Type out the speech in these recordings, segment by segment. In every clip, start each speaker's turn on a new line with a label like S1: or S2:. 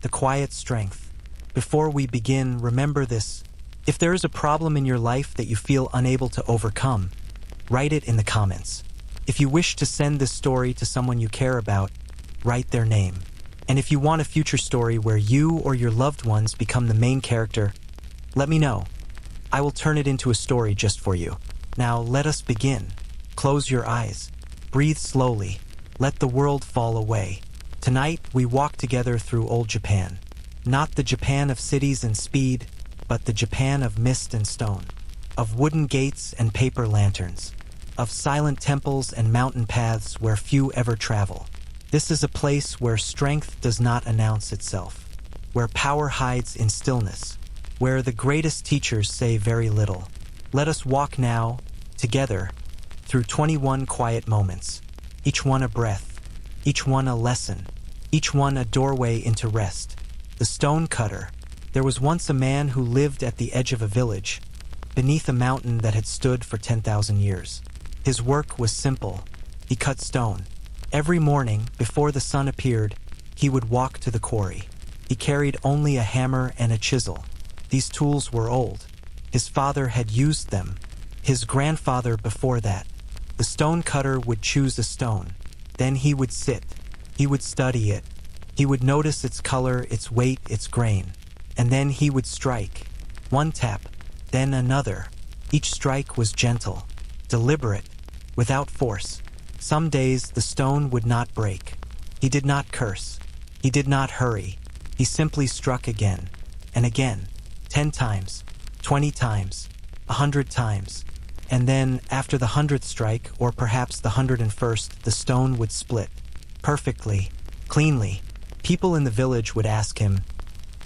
S1: the quiet strength. Before we begin, remember this. If there is a problem in your life that you feel unable to overcome, write it in the comments. If you wish to send this story to someone you care about, write their name. And if you want a future story where you or your loved ones become the main character, let me know. I will turn it into a story just for you. Now let us begin. Close your eyes. Breathe slowly. Let the world fall away. Tonight we walk together through old Japan. Not the Japan of cities and speed, but the Japan of mist and stone, of wooden gates and paper lanterns, of silent temples and mountain paths where few ever travel. This is a place where strength does not announce itself, where power hides in stillness, where the greatest teachers say very little. Let us walk now, together, through 21 quiet moments, each one a breath, each one a lesson, each one a doorway into rest. The stone cutter. There was once a man who lived at the edge of a village, beneath a mountain that had stood for 10,000 years. His work was simple. He cut stone. Every morning, before the sun appeared, he would walk to the quarry. He carried only a hammer and a chisel. These tools were old. His father had used them. His grandfather before that. The stone cutter would choose a stone. Then he would sit. He would study it. He would notice its color, its weight, its grain. And then he would strike. One tap, then another. Each strike was gentle, deliberate, without force. Some days the stone would not break. He did not curse. He did not hurry. He simply struck again and again, 10 times, 20 times, 100 times. And then, after the 100th strike, or perhaps the 101st, the stone would split. Perfectly, cleanly. People in the village would ask him,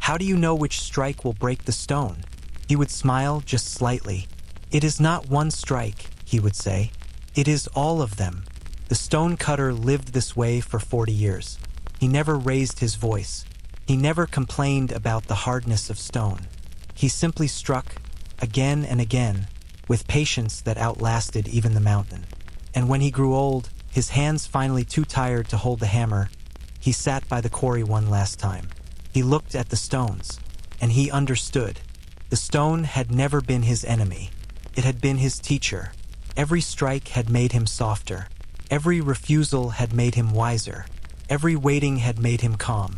S1: "How do you know which strike will break the stone?" He would smile just slightly. "It is not one strike," he would say. "It is all of them." The stone cutter lived this way for 40 years. He never raised his voice. He never complained about the hardness of stone. He simply struck, again and again, with patience that outlasted even the mountain. And when he grew old, his hands finally too tired to hold the hammer, he sat by the quarry one last time. He looked at the stones, and he understood. The stone had never been his enemy. It had been his teacher. Every strike had made him softer. Every refusal had made him wiser. Every waiting had made him calm.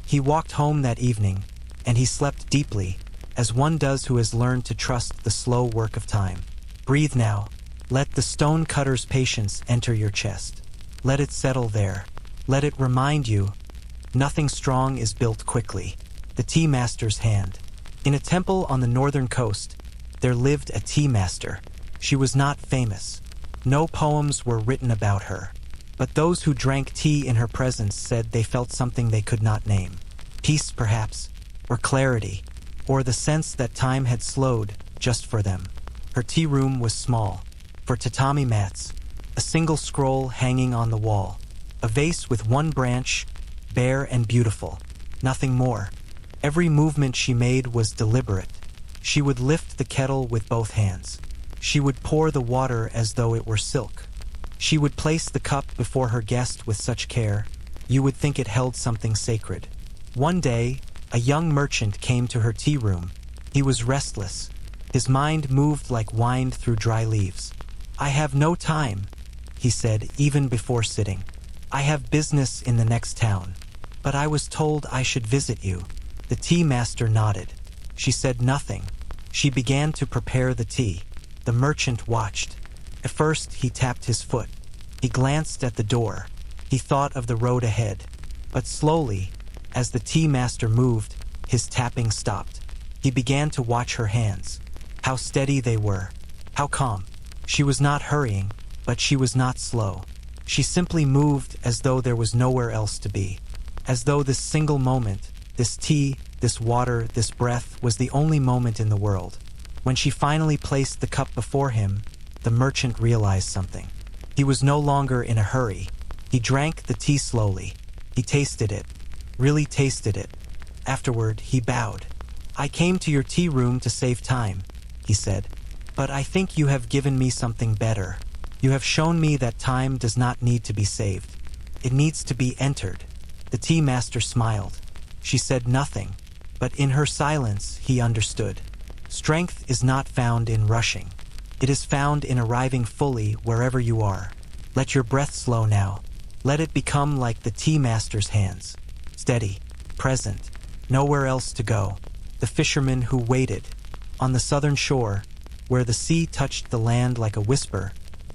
S1: He walked home that evening, and he slept deeply, as one does who has learned to trust the slow work of time. Breathe now. Let the stone cutter's patience enter your chest. Let it settle there. Let it remind you, nothing strong is built quickly. The tea master's hand. In a temple on the northern coast, there lived a tea master. She was not famous. No poems were written about her. But those who drank tea in her presence said they felt something they could not name. Peace, perhaps, or clarity, or the sense that time had slowed just for them. Her tea room was small, for tatami mats, a single scroll hanging on the wall, a vase with one branch, bare and beautiful, nothing more. Every movement she made was deliberate. She would lift the kettle with both hands. She would pour the water as though it were silk. She would place the cup before her guest with such care, you would think it held something sacred. One day, a young merchant came to her tea room. He was restless. His mind moved like wind through dry leaves. "I have no time," he said, even before sitting. "I have business in the next town. But I was told I should visit you." The tea master nodded. She said nothing. She began to prepare the tea. The merchant watched. At first, he tapped his foot. He glanced at the door. He thought of the road ahead. But slowly, as the tea master moved, his tapping stopped. He began to watch her hands. How steady they were. How calm. She was not hurrying, but she was not slow. She simply moved as though there was nowhere else to be. As though this single moment, this tea, this water, this breath, was the only moment in the world. When she finally placed the cup before him, the merchant realized something. He was no longer in a hurry. He drank the tea slowly. He tasted it. Really tasted it. Afterward, he bowed. "I came to your tea room to save time," he said. "But I think you have given me something better. You have shown me that time does not need to be saved. It needs to be entered." The tea master smiled. She said nothing, but in her silence he understood. Strength is not found in rushing. It is found in arriving fully wherever you are. Let your breath slow now. Let it become like the tea master's hands. Steady, present, nowhere else to go. The fisherman who waited. On the southern shore, where the sea touched the land like a whisper,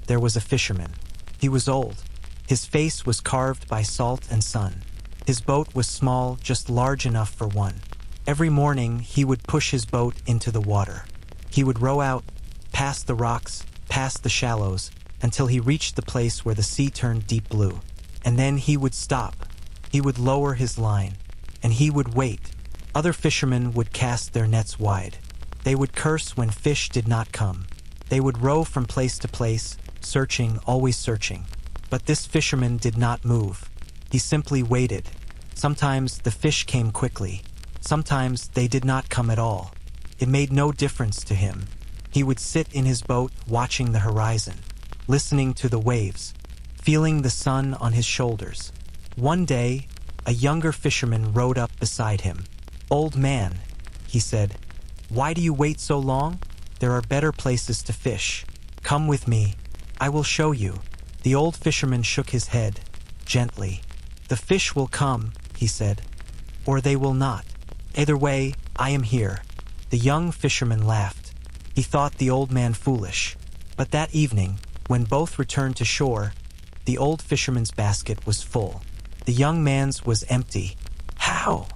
S1: there was a fisherman. He was old. His face was carved by salt and sun. His boat was small, just large enough for one. Every morning he would push his boat into the water. He would row out, past the rocks, past the shallows, until he reached the place where the sea turned deep blue. And then he would stop. He would lower his line, and he would wait. Other fishermen would cast their nets wide. They would curse when fish did not come. They would row from place to place, searching, always searching. But this fisherman did not move. He simply waited. Sometimes the fish came quickly. Sometimes they did not come at all. It made no difference to him. He would sit in his boat watching the horizon, listening to the waves, feeling the sun on his shoulders. One day, a younger fisherman rowed up beside him. "Old man," he said, "why do you wait so long? There are better places to fish. Come with me. I will show you." The old fisherman shook his head, gently. "The fish will come," he said, "or they will not. Either way, I am here." The young fisherman laughed. He thought the old man foolish. But that evening, when both returned to shore, the old fisherman's basket was full. The young man's was empty. "How?"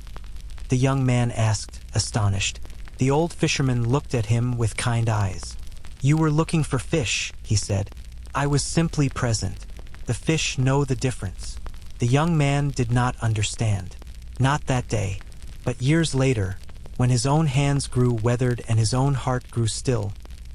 S1: the young man asked, astonished. The old fisherman looked at him with kind eyes. "You were looking for fish," he said. "I was simply present. The fish know the difference." The young man did not understand. Not that day, but years later, when his own hands grew weathered and his own heart grew still,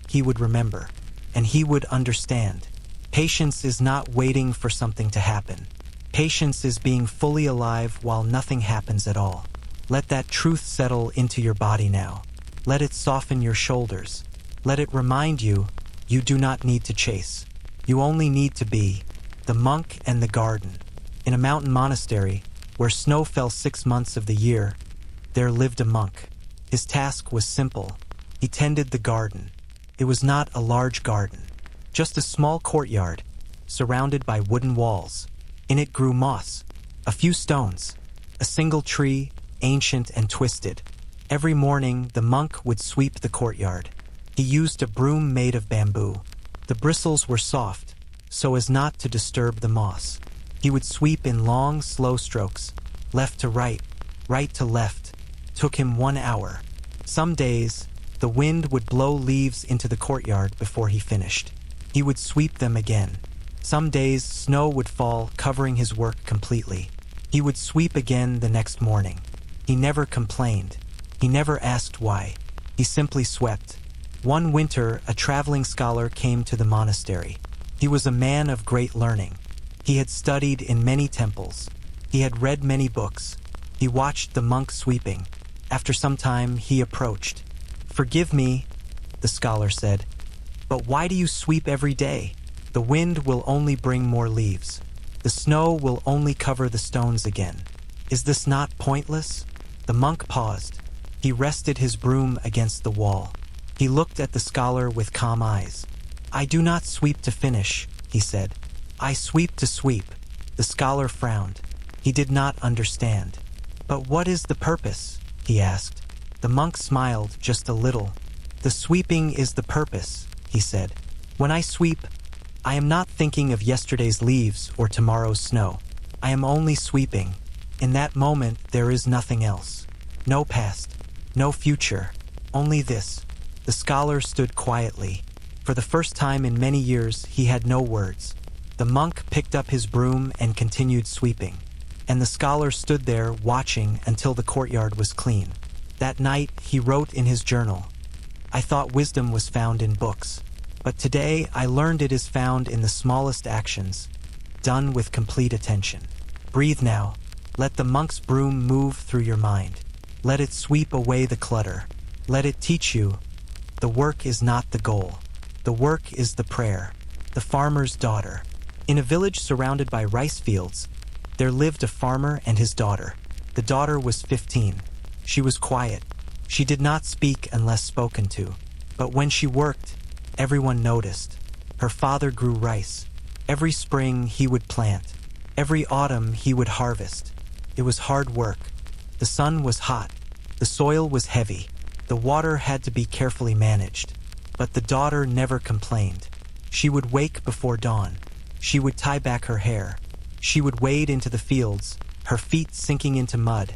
S1: he would remember, and he would understand. Patience is not waiting for something to happen. Patience is being fully alive while nothing happens at all. Let that truth settle into your body now. Let it soften your shoulders. Let it remind you, you do not need to chase. You only need to be. The monk and the garden. In a mountain monastery, where snow fell 6 months of the year, there lived a monk. His task was simple. He tended the garden. It was not a large garden, just a small courtyard, surrounded by wooden walls. In it grew moss, a few stones, a single tree, ancient and twisted. Every morning, the monk would sweep the courtyard. He used a broom made of bamboo. The bristles were soft, so as not to disturb the moss. He would sweep in long, slow strokes, left to right to left. Took him 1 hour. Some days, the wind would blow leaves into the courtyard before he finished. He would sweep them again. Some days, snow would fall, covering his work completely. He would sweep again the next morning. He never complained. He never asked why. He simply swept. One winter, a traveling scholar came to the monastery. He was a man of great learning. He had studied in many temples. He had read many books. He watched the monk sweeping. After some time, he approached. "Forgive me," the scholar said, "but why do you sweep every day? The wind will only bring more leaves. The snow will only cover the stones again. Is this not pointless?" The monk paused. He rested his broom against the wall. He looked at the scholar with calm eyes. "I do not sweep to finish," he said. "I sweep to sweep." The scholar frowned. He did not understand. "But what is the purpose?" he asked. The monk smiled just a little. "The sweeping is the purpose," he said. "When I sweep, I am not thinking of yesterday's leaves or tomorrow's snow. I am only sweeping. In that moment, there is nothing else. No past, no future, only this." The scholar stood quietly. For the first time in many years, he had no words. The monk picked up his broom and continued sweeping. And the scholar stood there watching until the courtyard was clean. That night, he wrote in his journal, "I thought wisdom was found in books, but today I learned it is found in the smallest actions, done with complete attention." Breathe now. Let the monk's broom move through your mind. Let it sweep away the clutter. Let it teach you, the work is not the goal. The work is the prayer. The farmer's daughter. In a village surrounded by rice fields, there lived a farmer and his daughter. The daughter was 15. She was quiet. She did not speak unless spoken to. But when she worked, everyone noticed. Her father grew rice. Every spring he would plant. Every autumn he would harvest. It was hard work. The sun was hot. The soil was heavy. The water had to be carefully managed. But the daughter never complained. She would wake before dawn. She would tie back her hair. She would wade into the fields, her feet sinking into mud,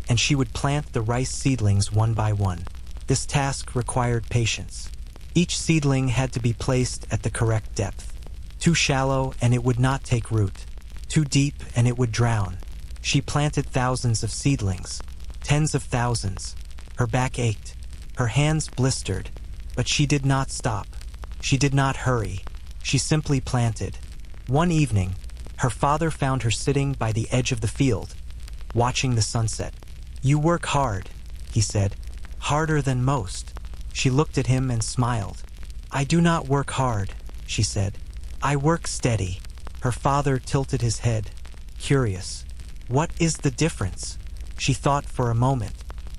S1: and she would plant the rice seedlings one by one. This task required patience. Each seedling had to be placed at the correct depth. Too shallow and it would not take root. Too deep and it would drown. She planted thousands of seedlings, tens of thousands. Her back ached. Her hands blistered. But she did not stop. She did not hurry. She simply planted. One evening, her father found her sitting by the edge of the field, watching the sunset. "You work hard," he said. "Harder than most." She looked at him and smiled. "I do not work hard," she said. "I work steady." Her father tilted his head, curious. "What is the difference?" She thought for a moment.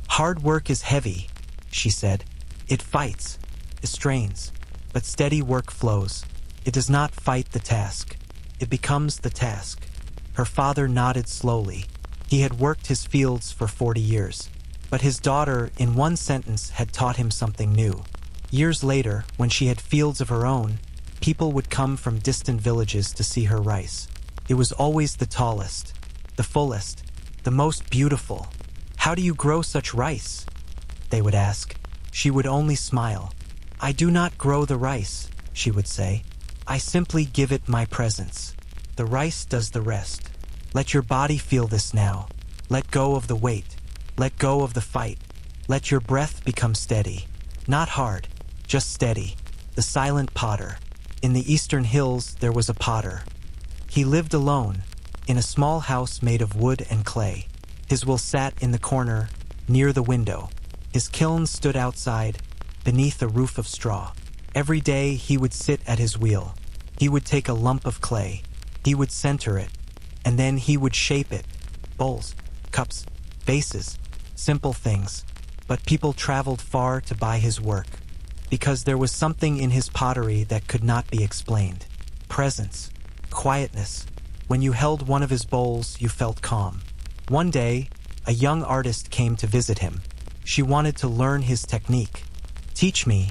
S1: "Hard work is heavy," she said. "It fights, it strains, but steady work flows. It does not fight the task. It becomes the task." Her father nodded slowly. He had worked his fields for 40 years. But his daughter, in one sentence, had taught him something new. Years later, when she had fields of her own, people would come from distant villages to see her rice. It was always the tallest, the fullest, the most beautiful. "How do you grow such rice?" they would ask. She would only smile. "I do not grow the rice," she would say. "I simply give it my presence. The rice does the rest. Let your body feel this now. Let go of the weight. Let go of the fight. Let your breath become steady. Not hard, just steady." The silent potter. In the eastern hills there was a potter. He lived alone, in a small house made of wood and clay. His wheel sat in the corner, near the window. His kiln stood outside, beneath a roof of straw. Every day he would sit at his wheel. He would take a lump of clay. He would center it, and then he would shape it. Bowls, cups, vases, simple things. But people traveled far to buy his work, because there was something in his pottery that could not be explained. Presence, quietness. When you held one of his bowls, you felt calm. One day, a young artist came to visit him. She wanted to learn his technique. "Teach me,"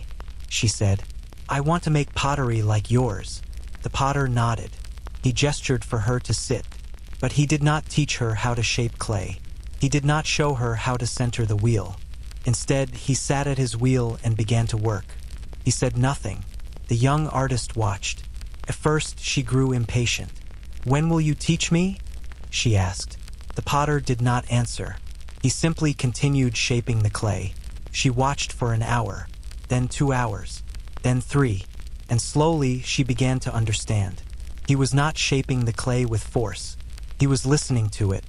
S1: she said. "I want to make pottery like yours." The potter nodded. He gestured for her to sit, but he did not teach her how to shape clay. He did not show her how to center the wheel. Instead, he sat at his wheel and began to work. He said nothing. The young artist watched. At first, she grew impatient. "When will you teach me?" she asked. The potter did not answer. He simply continued shaping the clay. She watched for an hour, then 2 hours, then 3, and slowly she began to understand. He was not shaping the clay with force. He was listening to it.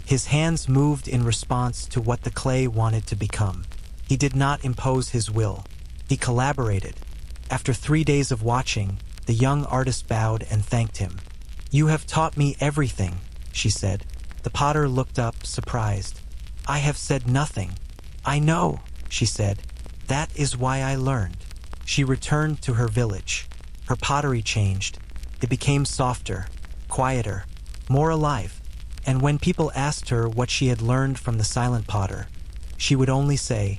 S1: His hands moved in response to what the clay wanted to become. He did not impose his will. He collaborated. After 3 days of watching, the young artist bowed and thanked him. "You have taught me everything," she said. The potter looked up, surprised. "I have said nothing." "I know," she said. "That is why I learned." She returned to her village. Her pottery changed. It became softer, quieter, more alive. And when people asked her what she had learned from the silent potter, she would only say,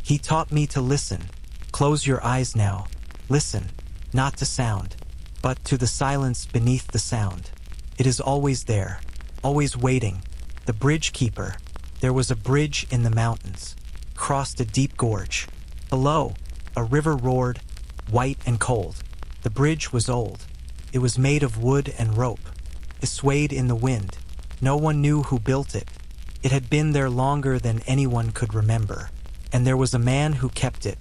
S1: "He taught me to listen. Close your eyes now. Listen, not to sound, but to the silence beneath the sound. It is always there, always waiting." The bridge keeper. There was a bridge in the mountains, crossed a deep gorge. Below, a river roared, white and cold. The bridge was old. It was made of wood and rope. It swayed in the wind. No one knew who built it. It had been there longer than anyone could remember. And there was a man who kept it.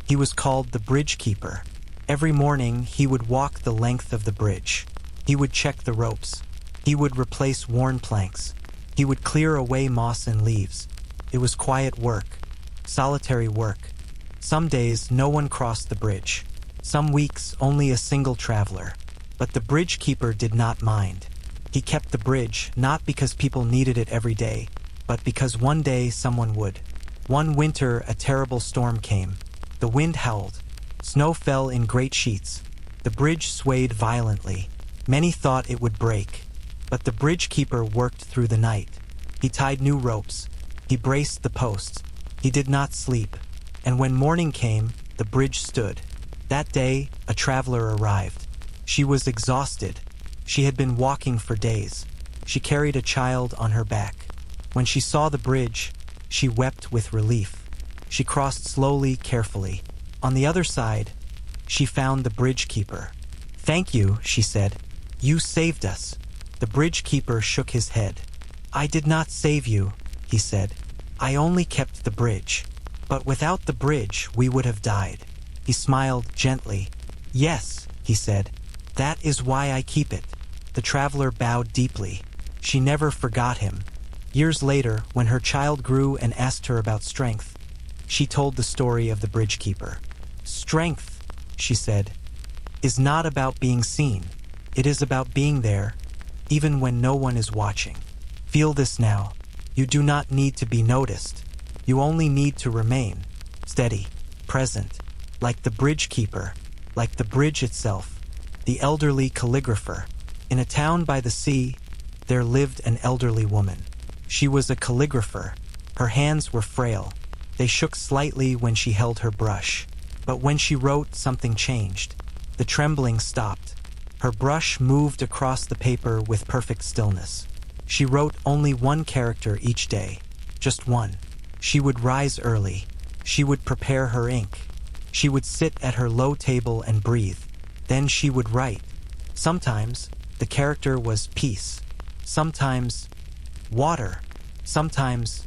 S1: He was called the bridge keeper. Every morning, he would walk the length of the bridge. He would check the ropes. He would replace worn planks. He would clear away moss and leaves. It was quiet work, solitary work. Some days, no one crossed the bridge. Some weeks, only a single traveler. But the bridge keeper did not mind. He kept the bridge not because people needed it every day, but because one day someone would. One winter, a terrible storm came. The wind howled. Snow fell in great sheets. The bridge swayed violently. Many thought it would break. But the bridge keeper worked through the night. He tied new ropes. He braced the posts. He did not sleep. And when morning came, the bridge stood. That day, a traveler arrived. She was exhausted. She had been walking for days. She carried a child on her back. When she saw the bridge, she wept with relief. She crossed slowly, carefully. On the other side, she found the bridge keeper. "Thank you," she said. "You saved us." The bridge keeper shook his head. "I did not save you," he said. "I only kept the bridge. But without the bridge, we would have died." He smiled gently. "Yes," he said. "That is why I keep it." The traveler bowed deeply. She never forgot him. Years later, when her child grew and asked her about strength, she told the story of the bridge keeper. "Strength," she said, "is not about being seen. It is about being there, even when no one is watching. Feel this now. You do not need to be noticed. You only need to remain steady, present, like the bridge keeper, like the bridge itself." The elderly calligrapher. In a town by the sea, there lived an elderly woman. She was a calligrapher. Her hands were frail. They shook slightly when she held her brush. But when she wrote, something changed. The trembling stopped. Her brush moved across the paper with perfect stillness. She wrote only one character each day, just one. She would rise early. She would prepare her ink. She would sit at her low table and breathe. Then she would write. Sometimes the character was peace. Sometimes water. Sometimes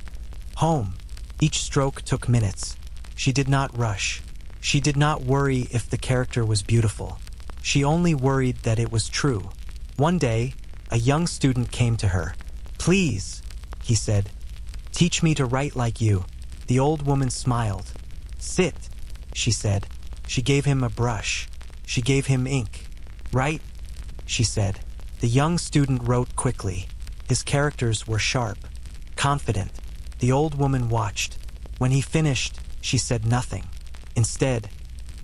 S1: home. Each stroke took minutes. She did not rush. She did not worry if the character was beautiful. She only worried that it was true. One day, a young student came to her. "Please," he said, "teach me to write like you." The old woman smiled. "Sit," she said. She gave him a brush. She gave him ink. "Write," she said. The young student wrote quickly. His characters were sharp, confident. The old woman watched. When he finished, she said nothing. Instead,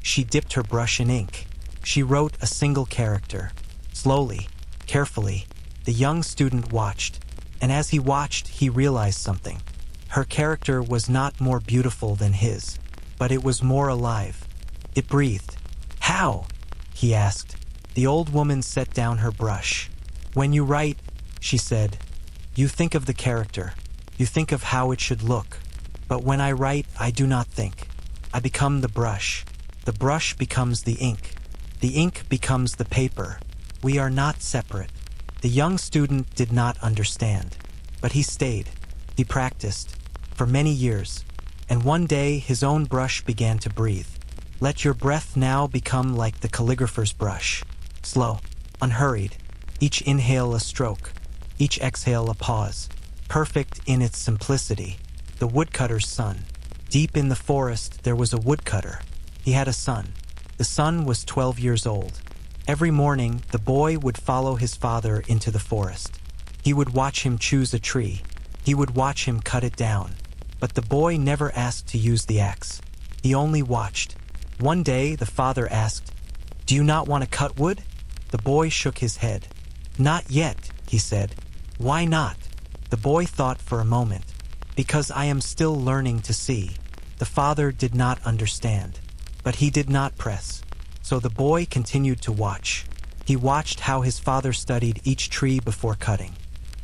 S1: she dipped her brush in ink. She wrote a single character. Slowly, carefully, the young student watched. And as he watched, he realized something. Her character was not more beautiful than his, but it was more alive. It breathed. "How?" he asked. The old woman set down her brush. "When you write," she said, "you think of the character. You think of how it should look. But when I write, I do not think. I become the brush. The brush becomes the ink. The ink becomes the paper. We are not separate." The young student did not understand, but he stayed. He practiced for many years, and one day his own brush began to breathe. Let your breath now become like the calligrapher's brush. Slow, unhurried, each inhale a stroke, each exhale a pause, perfect in its simplicity. The woodcutter's son. Deep in the forest there was a woodcutter. He had a son. The son was 12 years old. Every morning, the boy would follow his father into the forest. He would watch him choose a tree. He would watch him cut it down. But the boy never asked to use the axe. He only watched. One day, the father asked, "Do you not want to cut wood?" The boy shook his head. "Not yet," he said. "Why not?" The boy thought for a moment. "Because I am still learning to see." The father did not understand, but he did not press. So the boy continued to watch. He watched how his father studied each tree before cutting.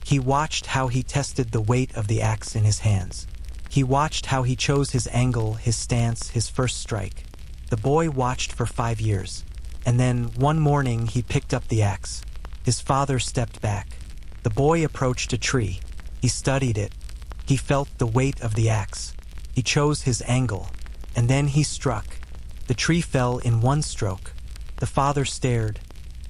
S1: He watched how he tested the weight of the axe in his hands. He watched how he chose his angle, his stance, his first strike. The boy watched for 5 years, and then one morning he picked up the axe. His father stepped back. The boy approached a tree. He studied it. He felt the weight of the axe. He chose his angle, and then he struck. The tree fell in one stroke. The father stared,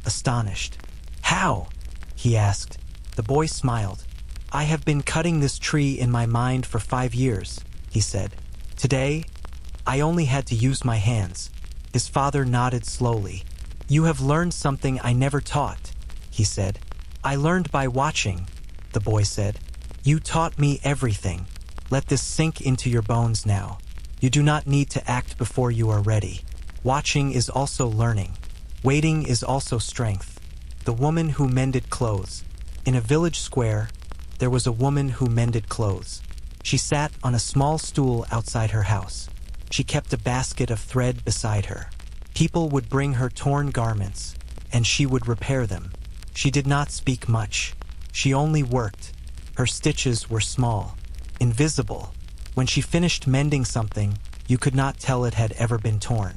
S1: astonished. "How?" he asked. The boy smiled. "I have been cutting this tree in my mind for 5 years," he said. "Today, I only had to use my hands." His father nodded slowly. "You have learned something I never taught," he said. "I learned by watching," the boy said. You taught me everything. Let this sink into your bones now. You do not need to act before you are ready. Watching is also learning. Waiting is also strength. The woman who mended clothes. In a village square, there was a woman who mended clothes. She sat on a small stool outside her house. She kept a basket of thread beside her. People would bring her torn garments, and she would repair them. She did not speak much. She only worked. Her stitches were small, invisible. When she finished mending something, you could not tell it had ever been torn.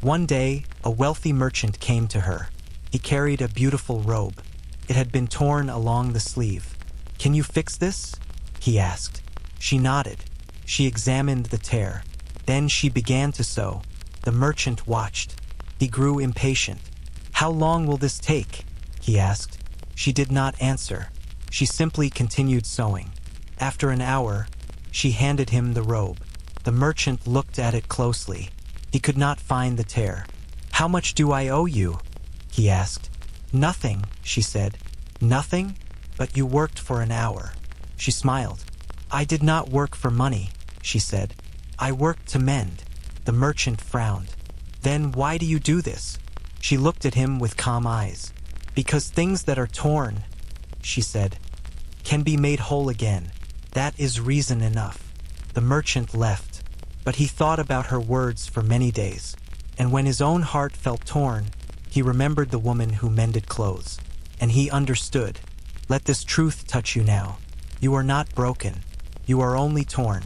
S1: One day, a wealthy merchant came to her. He carried a beautiful robe. It had been torn along the sleeve. "Can you fix this?" he asked. She nodded. She examined the tear. Then she began to sew. The merchant watched. He grew impatient. "How long will this take?" he asked. She did not answer. She simply continued sewing. After an hour, she handed him the robe. The merchant looked at it closely. He could not find the tear. "How much do I owe you?" he asked. "Nothing," she said. "Nothing? But you worked for an hour." She smiled. "I did not work for money," she said. "I worked to mend." The merchant frowned. "Then why do you do this?" She looked at him with calm eyes. "Because things that are torn," she said, "can be made whole again. That is reason enough." The merchant left, but he thought about her words for many days. And when his own heart felt torn, he remembered the woman who mended clothes. And he understood. Let this truth touch you now. You are not broken. You are only torn.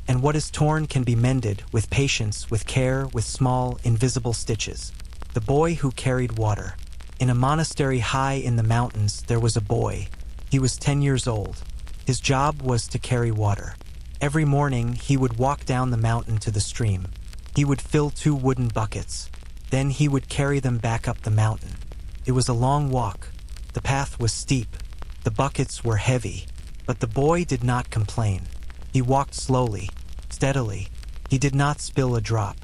S1: And what is torn can be mended with patience, with care, with small, invisible stitches. The boy who carried water. In a monastery high in the mountains, there was a boy. He was 10 years old. His job was to carry water. Every morning, he would walk down the mountain to the stream. He would fill 2 wooden buckets. Then he would carry them back up the mountain. It was a long walk. The path was steep. The buckets were heavy. But the boy did not complain. He walked slowly, steadily. He did not spill a drop.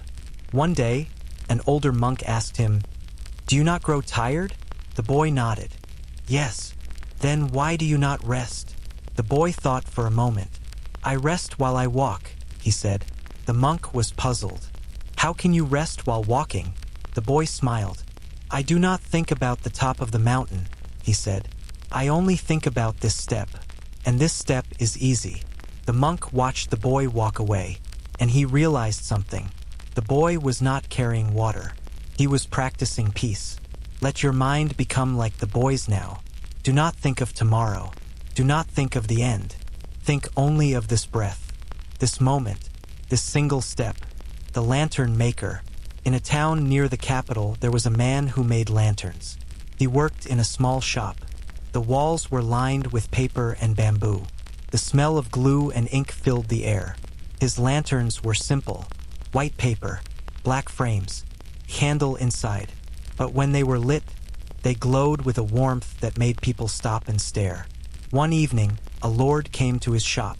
S1: One day, an older monk asked him, "Do you not grow tired?" The boy nodded. "Yes." "Then why do you not rest?" The boy thought for a moment. "I rest while I walk," he said. The monk was puzzled. "How can you rest while walking?" The boy smiled. "I do not think about the top of the mountain," he said. "I only think about this step. And this step is easy." The monk watched the boy walk away, and he realized something. The boy was not carrying water. He was practicing peace. Let your mind become like the boy's now. Do not think of tomorrow. Do not think of the end. Think only of this breath, this moment, this single step. The lantern maker. In a town near the capital, there was a man who made lanterns. He worked in a small shop. The walls were lined with paper and bamboo. The smell of glue and ink filled the air. His lanterns were simple. White paper, black frames, candle inside. But when they were lit, they glowed with a warmth that made people stop and stare. One evening, a lord came to his shop.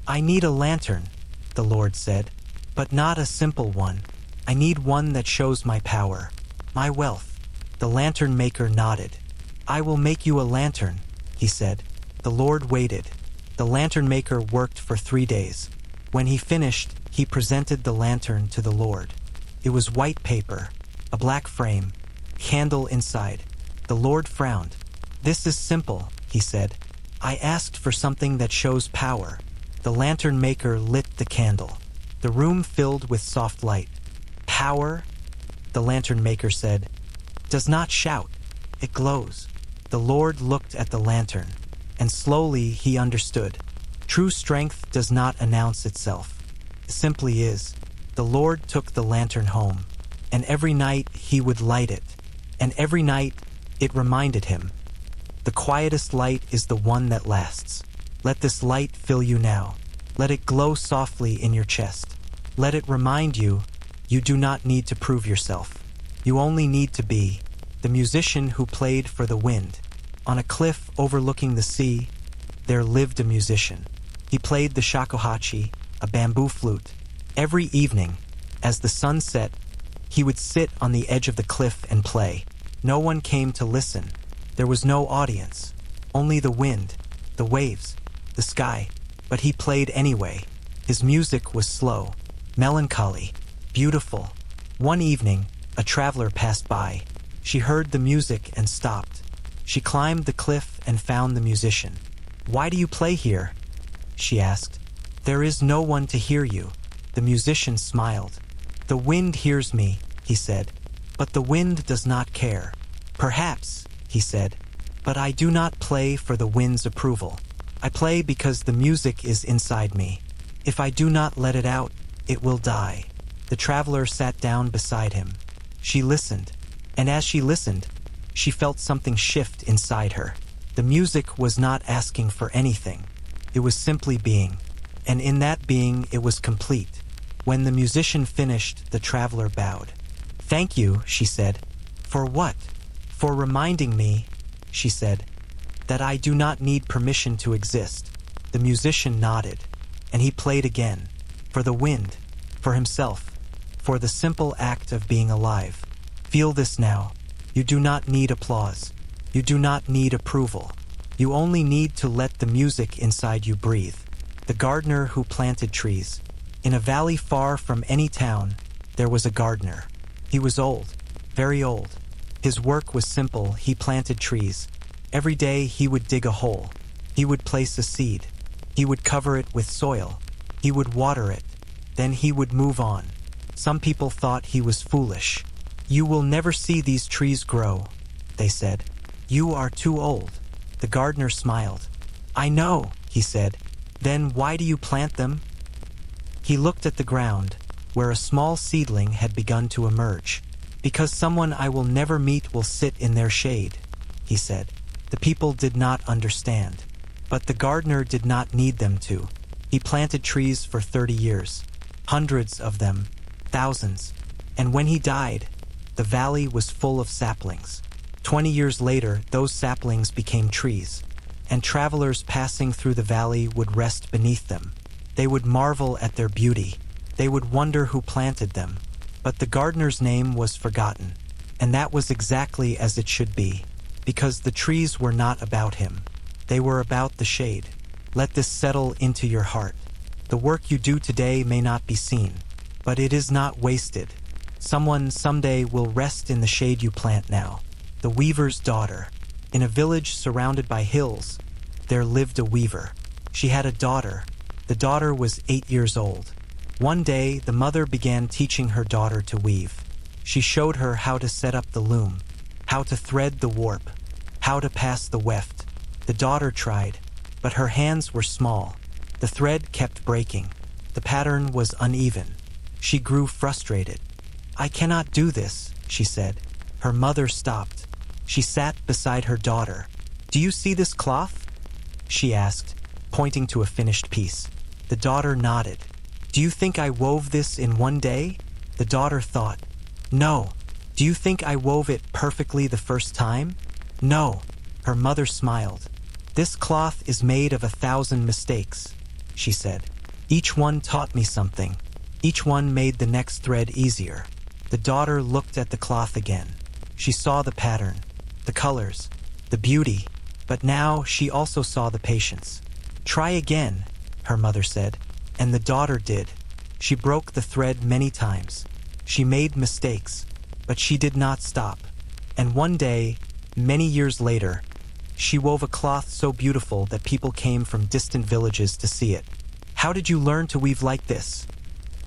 S1: "I need a lantern," the lord said, "but not a simple one. I need one that shows my power, my wealth." The lantern maker nodded. "I will make you a lantern," he said. The lord waited. The lantern maker worked for 3 days. When he finished, he presented the lantern to the lord. It was white paper, a black frame, candle inside. The lord frowned. "This is simple," he said. "I asked for something that shows power." The lantern maker lit the candle. The room filled with soft light. "Power," the lantern maker said, "does not shout. It glows." The lord looked at the lantern, and slowly he understood. True strength does not announce itself. It simply is. The lord took the lantern home, and every night he would light it, and every night it reminded him. The quietest light is the one that lasts. Let this light fill you now. Let it glow softly in your chest. Let it remind you, you do not need to prove yourself. You only need to be the musician who played for the wind. On a cliff overlooking the sea, there lived a musician. He played the shakuhachi, a bamboo flute. Every evening, as the sun set, he would sit on the edge of the cliff and play. No one came to listen. There was no audience, only the wind, the waves, the sky, but he played anyway. His music was slow, melancholy, beautiful. One evening, a traveler passed by. She heard the music and stopped. She climbed the cliff and found the musician. "Why do you play here?" she asked. "There is no one to hear you." The musician smiled. "The wind hears me," he said, "but the wind does not care." "Perhaps," he said, "but I do not play for the wind's approval. I play because the music is inside me. If I do not let it out, it will die." The traveler sat down beside him. She listened, and as she listened, she felt something shift inside her. The music was not asking for anything. It was simply being, and in that being it was complete. When the musician finished, the traveler bowed. "Thank you," she said. "For what?" "For reminding me," she said, "that I do not need permission to exist." The musician nodded, and he played again, for the wind, for himself, for the simple act of being alive. "Feel this now. You do not need applause. You do not need approval. You only need to let the music inside you breathe." The gardener who planted trees. In a valley far from any town, there was a gardener. He was old, very old. His work was simple. He planted trees. Every day he would dig a hole. He would place a seed. He would cover it with soil. He would water it. Then he would move on. Some people thought he was foolish. "You will never see these trees grow," they said. "You are too old." The gardener smiled. "I know," he said. "Then why do you plant them?" He looked at the ground, where a small seedling had begun to emerge. "Because someone I will never meet will sit in their shade," he said. The people did not understand. But the gardener did not need them to. He planted trees for 30 years. Hundreds of them. Thousands. And when he died, the valley was full of saplings. 20 years later, those saplings became trees, and travelers passing through the valley would rest beneath them. They would marvel at their beauty. They would wonder who planted them. But the gardener's name was forgotten, and that was exactly as it should be, because the trees were not about him. They were about the shade. Let this settle into your heart. The work you do today may not be seen, but it is not wasted. Someone someday will rest in the shade you plant now. The weaver's daughter. In a village surrounded by hills, there lived a weaver. She had a daughter. The daughter was 8 years old. One day, the mother began teaching her daughter to weave. She showed her how to set up the loom, how to thread the warp, how to pass the weft. The daughter tried, but her hands were small. The thread kept breaking. The pattern was uneven. She grew frustrated. "I cannot do this," she said. Her mother stopped. She sat beside her daughter. "Do you see this cloth?" she asked, pointing to a finished piece. The daughter nodded. "Do you think I wove this in one day?" The daughter thought. "No." "Do you think I wove it perfectly the first time?" "No." Her mother smiled. "This cloth is made of 1,000 mistakes," she said. "Each one taught me something. Each one made the next thread easier." The daughter looked at the cloth again. She saw the pattern, the colors, the beauty, but now she also saw the patience. "Try again," her mother said, and the daughter did. She broke the thread many times. She made mistakes, but she did not stop. And one day, many years later, she wove a cloth so beautiful that people came from distant villages to see it. "How did you learn to weave like this?"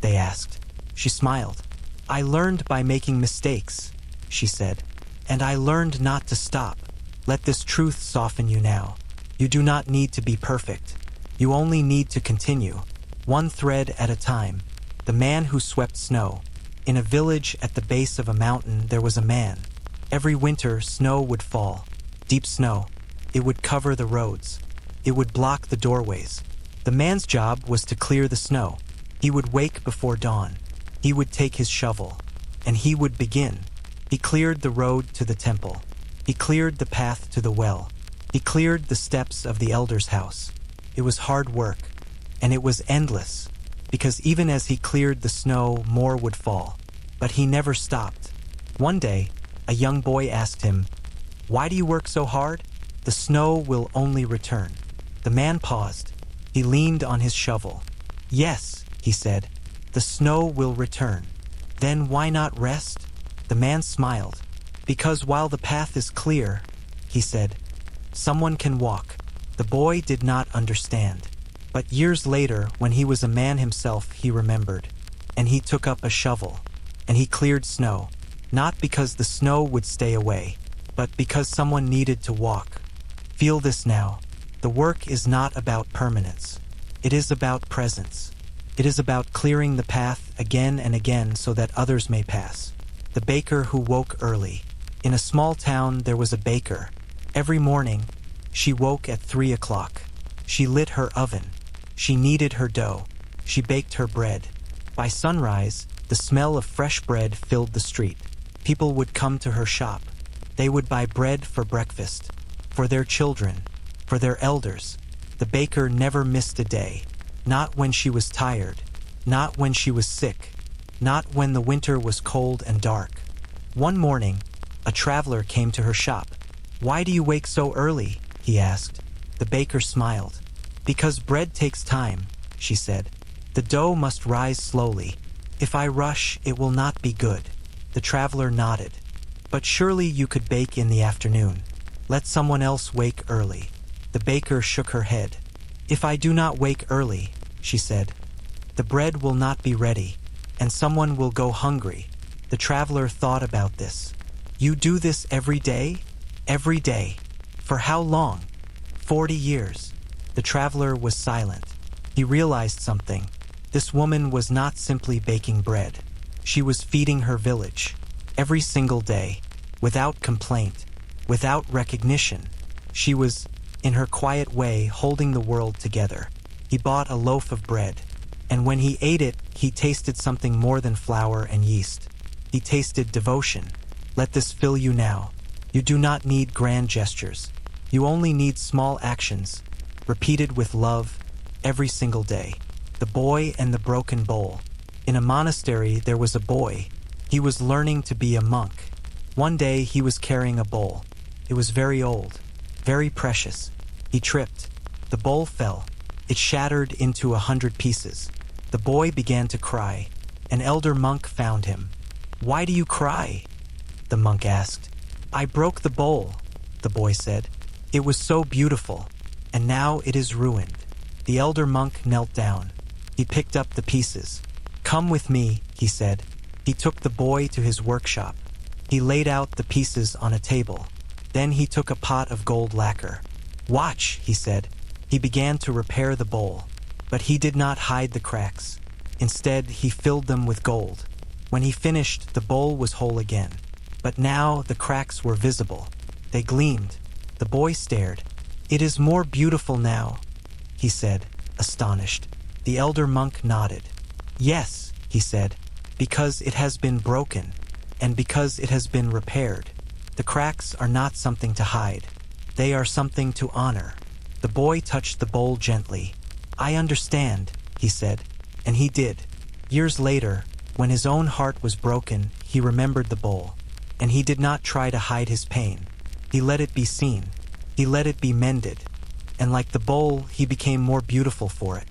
S1: they asked. She smiled. "I learned by making mistakes," she said, "and I learned not to stop. Let this truth soften you now. You do not need to be perfect. You only need to continue, one thread at a time." The man who swept snow. In a village at the base of a mountain there was a man. Every winter snow would fall. Deep snow. It would cover the roads. It would block the doorways. The man's job was to clear the snow. He would wake before dawn. He would take his shovel, and he would begin. He cleared the road to the temple. He cleared the path to the well. He cleared the steps of the elder's house. It was hard work, and it was endless, because even as he cleared the snow, more would fall. But he never stopped. One day, a young boy asked him, "Why do you work so hard? The snow will only return." The man paused. He leaned on his shovel. "Yes," he said, "the snow will return." "Then why not rest?" The man smiled. "Because while the path is clear," he said, "someone can walk." The boy did not understand. But years later, when he was a man himself, he remembered. And he took up a shovel. And he cleared snow. Not because the snow would stay away, but because someone needed to walk. Feel this now. The work is not about permanence. It is about presence. It is about clearing the path again and again so that others may pass. The baker who woke early. In a small town there was a baker. Every morning, she woke at 3 o'clock. She lit her oven. She kneaded her dough. She baked her bread. By sunrise, the smell of fresh bread filled the street. People would come to her shop. They would buy bread for breakfast, for their children, for their elders. The baker never missed a day. Not when she was tired. Not when she was sick. Not when the winter was cold and dark. One morning, a traveler came to her shop. "Why do you wake so early?" he asked. The baker smiled. "Because bread takes time," she said. "The dough must rise slowly. If I rush, it will not be good." The traveler nodded. "But surely you could bake in the afternoon. Let someone else wake early." The baker shook her head. "If I do not wake early," she said, "the bread will not be ready, and someone will go hungry." The traveler thought about this. "You do this every day?" "Every day." "For how long?" 40 years. The traveler was silent. He realized something. This woman was not simply baking bread. She was feeding her village. Every single day. Without complaint. Without recognition. She was, in her quiet way, holding the world together. He bought a loaf of bread. And when he ate it, he tasted something more than flour and yeast. He tasted devotion. Let this fill you now. You do not need grand gestures. You only need small actions, repeated with love, every single day. The boy and the broken bowl. In a monastery, there was a boy. He was learning to be a monk. One day, he was carrying a bowl. It was very old, very precious. He tripped. The bowl fell. It shattered into 100 pieces. The boy began to cry. An elder monk found him. "Why do you cry?" the monk asked. "I broke the bowl," the boy said. "It was so beautiful, and now it is ruined." The elder monk knelt down. He picked up the pieces. "Come with me," he said. He took the boy to his workshop. He laid out the pieces on a table. Then he took a pot of gold lacquer. "Watch," he said. He began to repair the bowl. But he did not hide the cracks. Instead, he filled them with gold. When he finished, the bowl was whole again. But now the cracks were visible. They gleamed. The boy stared. "It is more beautiful now," he said, astonished. The elder monk nodded. "Yes," he said, "because it has been broken, and because it has been repaired. The cracks are not something to hide. They are something to honor." The boy touched the bowl gently. "I understand," he said, and he did. Years later, when his own heart was broken, he remembered the bowl, and he did not try to hide his pain. He let it be seen. He let it be mended. And like the bowl, he became more beautiful for it.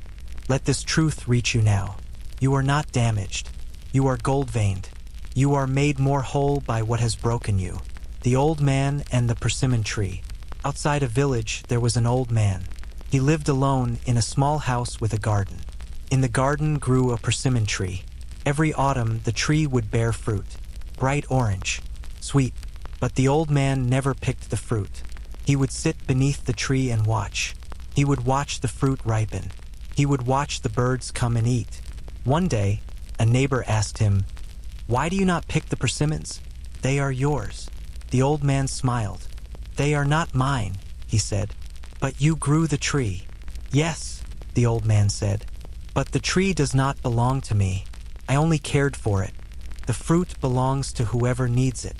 S1: Let this truth reach you now. You are not damaged. You are gold-veined. You are made more whole by what has broken you. The old man and the persimmon tree. Outside a village, there was an old man. He lived alone in a small house with a garden. In the garden grew a persimmon tree. Every autumn, the tree would bear fruit. Bright orange. Sweet. But the old man never picked the fruit. He would sit beneath the tree and watch. He would watch the fruit ripen. He would watch the birds come and eat. One day, a neighbor asked him, "Why do you not pick the persimmons? They are yours." The old man smiled. "They are not mine," he said. "But you grew the tree." "Yes," the old man said. "But the tree does not belong to me. I only cared for it. The fruit belongs to whoever needs it."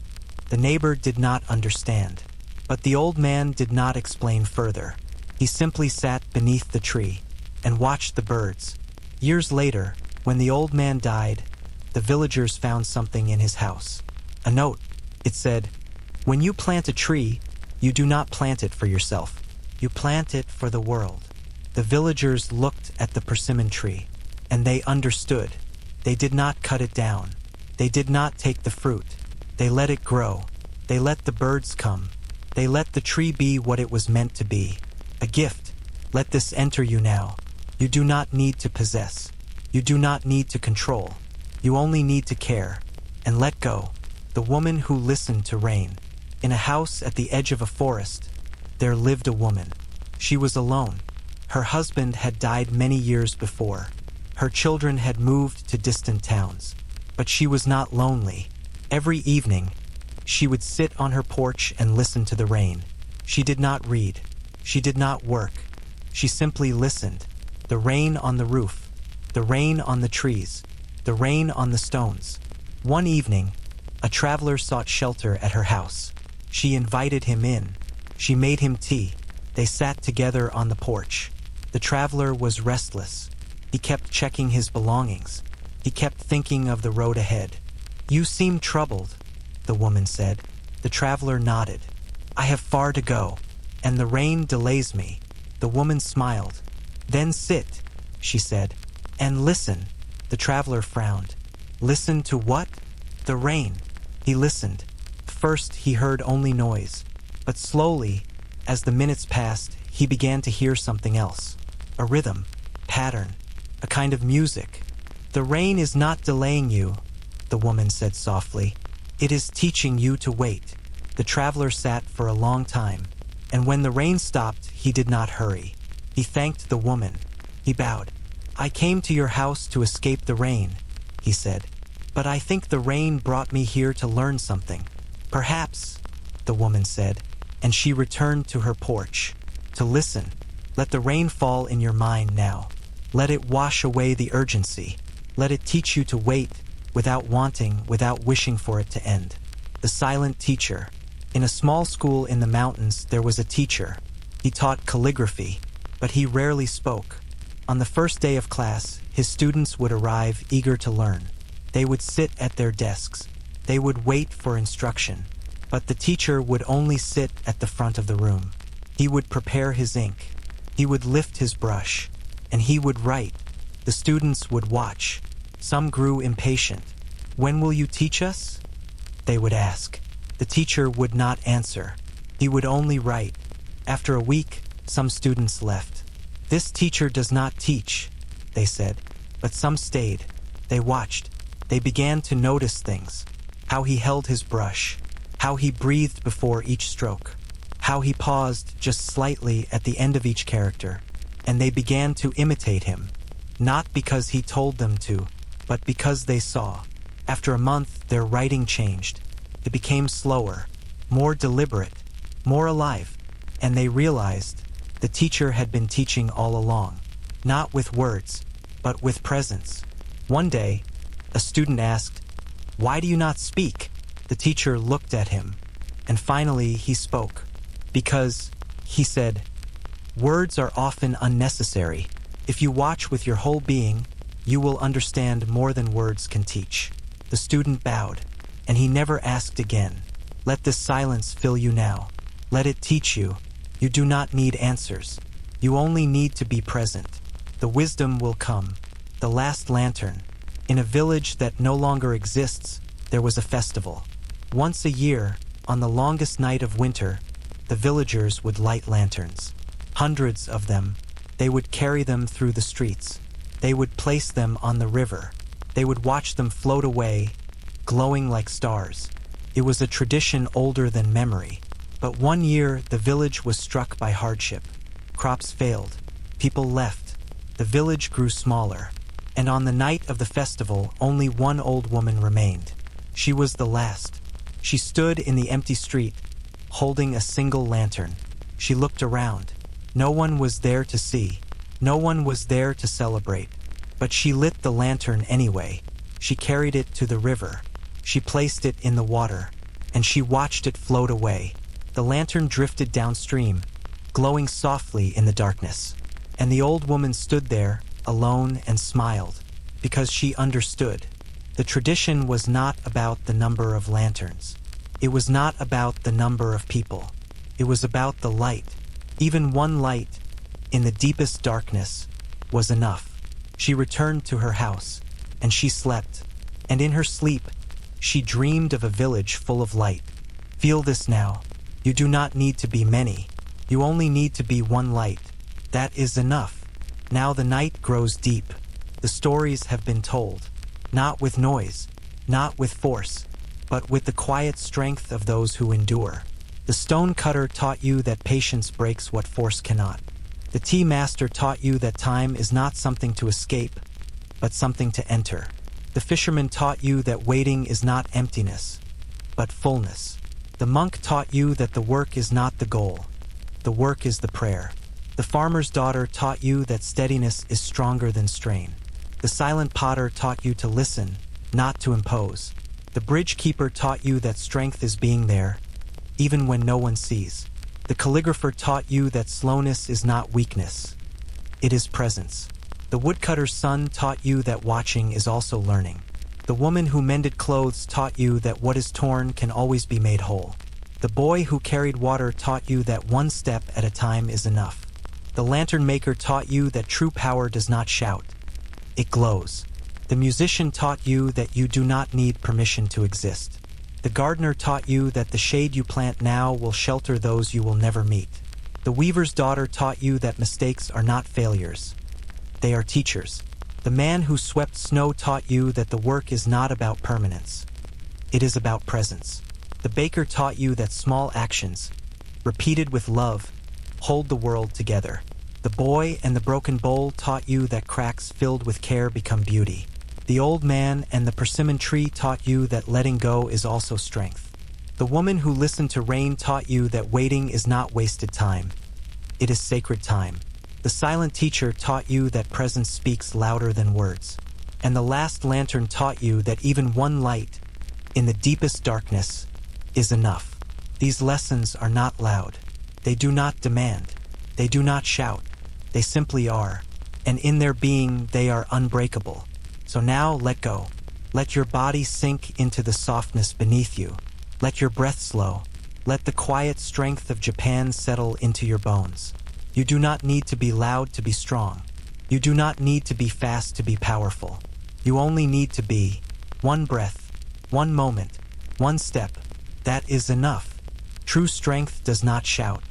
S1: The neighbor did not understand. But the old man did not explain further. He simply sat beneath the tree and watched the birds. Years later, when the old man died, the villagers found something in his house. A note. It said, "When you plant a tree, you do not plant it for yourself. You plant it for the world." The villagers looked at the persimmon tree, and they understood. They did not cut it down. They did not take the fruit. They let it grow. They let the birds come. They let the tree be what it was meant to be. A gift. Let this enter you now. You do not need to possess. You do not need to control. You only need to care and let go. The woman who listened to rain. In a house at the edge of a forest, there lived a woman. She was alone. Her husband had died many years before. Her children had moved to distant towns. But she was not lonely. Every evening, she would sit on her porch and listen to the rain. She did not read. She did not work. She simply listened. The rain on the roof. The rain on the trees. The rain on the stones. One evening, a traveler sought shelter at her house. She invited him in. She made him tea. They sat together on the porch. The traveler was restless. He kept checking his belongings. He kept thinking of the road ahead. "You seem troubled," the woman said. The traveler nodded. "I have far to go, and the rain delays me." The woman smiled. "Then sit," she said, "and listen." The traveler frowned. "Listen to what?" "The rain." He listened. First, he heard only noise, but slowly, as the minutes passed, he began to hear something else. A rhythm, pattern, a kind of music. "The rain is not delaying you," the woman said softly. "It is teaching you to wait." The traveler sat for a long time, and when the rain stopped, he did not hurry. He thanked the woman. He bowed. "I came to your house to escape the rain," he said. "But I think the rain brought me here to learn something." "Perhaps," the woman said, and she returned to her porch. "To listen. Let the rain fall in your mind now. Let it wash away the urgency. Let it teach you to wait, without wanting, without wishing for it to end." The silent teacher. In a small school in the mountains, there was a teacher. He taught calligraphy, but he rarely spoke. On the first day of class, his students would arrive eager to learn. They would sit at their desks. They would wait for instruction. But the teacher would only sit at the front of the room. He would prepare his ink. He would lift his brush, and he would write. The students would watch. Some grew impatient. "When will you teach us?" they would ask. The teacher would not answer. He would only write. After a week, some students left. "This teacher does not teach," they said. But some stayed. They watched. They began to notice things. How he held his brush. How he breathed before each stroke. How he paused just slightly at the end of each character. And they began to imitate him. Not because he told them to, but because they saw. After a month, their writing changed. It became slower, more deliberate, more alive. And they realized the teacher had been teaching all along. Not with words, but with presence. One day, a student asked, "Why do you not speak?" The teacher looked at him, and finally he spoke. "Because," he said, "words are often unnecessary. If you watch with your whole being, you will understand more than words can teach." The student bowed, and he never asked again. Let this silence fill you now. Let it teach you. You do not need answers. You only need to be present. The wisdom will come. The last lantern. In a village that no longer exists, there was a festival. Once a year, on the longest night of winter, the villagers would light lanterns. Hundreds of them. They would carry them through the streets. They would place them on the river. They would watch them float away, glowing like stars. It was a tradition older than memory. But one year, the village was struck by hardship. Crops failed. People left. The village grew smaller. And on the night of the festival, only one old woman remained. She was the last. She stood in the empty street, holding a single lantern. She looked around. No one was there to see. No one was there to celebrate. But she lit the lantern anyway. She carried it to the river. She placed it in the water, and she watched it float away. The lantern drifted downstream, glowing softly in the darkness. And the old woman stood there, alone, and smiled, because she understood. The tradition was not about the number of lanterns. It was not about the number of people. It was about the light. Even one light, in the deepest darkness, was enough. She returned to her house, and she slept, and in her sleep, she dreamed of a village full of light. Feel this now. You do not need to be many. You only need to be one light. That is enough. Now the night grows deep. The stories have been told, not with noise, not with force, but with the quiet strength of those who endure. The stone cutter taught you that patience breaks what force cannot. The tea master taught you that time is not something to escape, but something to enter. The fisherman taught you that waiting is not emptiness, but fullness. The monk taught you that the work is not the goal. The work is the prayer. The farmer's daughter taught you that steadiness is stronger than strain. The silent potter taught you to listen, not to impose. The bridge keeper taught you that strength is being there, even when no one sees. The calligrapher taught you that slowness is not weakness. It is presence. The woodcutter's son taught you that watching is also learning. The woman who mended clothes taught you that what is torn can always be made whole. The boy who carried water taught you that one step at a time is enough. The lantern maker taught you that true power does not shout. It glows. The musician taught you that you do not need permission to exist. The gardener taught you that the shade you plant now will shelter those you will never meet. The weaver's daughter taught you that mistakes are not failures. They are teachers. The man who swept snow taught you that the work is not about permanence. It is about presence. The baker taught you that small actions, repeated with love, hold the world together. The boy and the broken bowl taught you that cracks filled with care become beauty. The old man and the persimmon tree taught you that letting go is also strength. The woman who listened to rain taught you that waiting is not wasted time. It is sacred time. The silent teacher taught you that presence speaks louder than words. And the last lantern taught you that even one light, in the deepest darkness, is enough. These lessons are not loud. They do not demand. They do not shout. They simply are. And in their being, they are unbreakable. So now let go. Let your body sink into the softness beneath you. Let your breath slow. Let the quiet strength of Japan settle into your bones. You do not need to be loud to be strong. You do not need to be fast to be powerful. You only need to be one breath, one moment, one step. That is enough. True strength does not shout.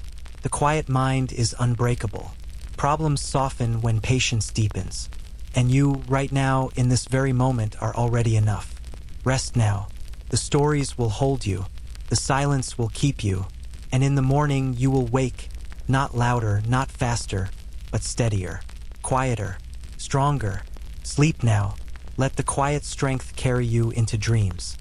S1: The quiet mind is unbreakable. Problems soften when patience deepens. And you, right now, in this very moment, are already enough. Rest now. The stories will hold you. The silence will keep you. And in the morning you will wake, not louder, not faster, but steadier, quieter, stronger. Sleep now. Let the quiet strength carry you into dreams.